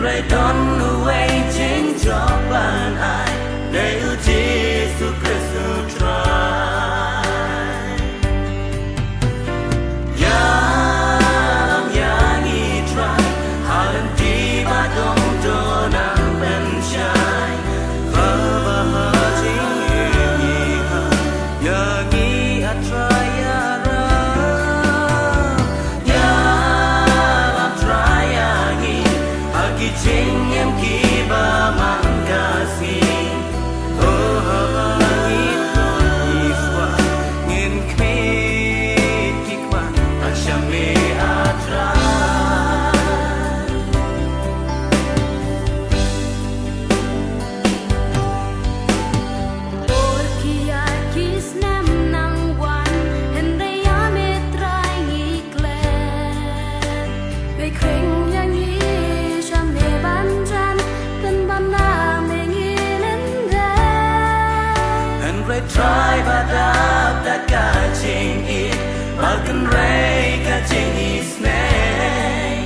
rây đón away chính cho bạn ai để ưu Jesus Christ try làm ya nghi try halen ti ba dong cho nam bên trái và chính nghi ya nghi a try ya ra làm try ya nghi agi chính em ki ba man ca si try ba đáp đã cả trình ít ba cần rây cả trình ít này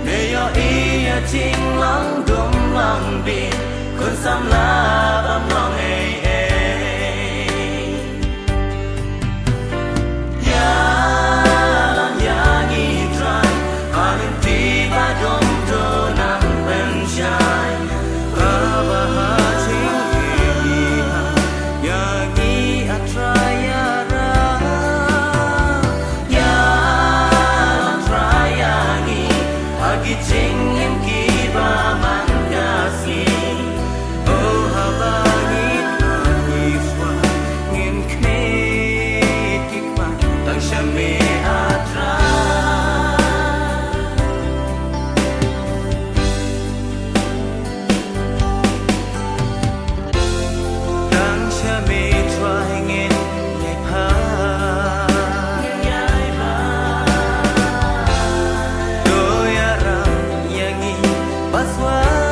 để yo ý ya trình lắng đùm lắng bin con sam la bám lòng ai làm ya nghi try halen ti ba dong cho nam bên trái ba chính em kỳ ba man ca si oh ha ba nghi xoa nghiền khê kích ba tăng cha mê a tra tăng cha mê try nghiền nhảy pa Paswa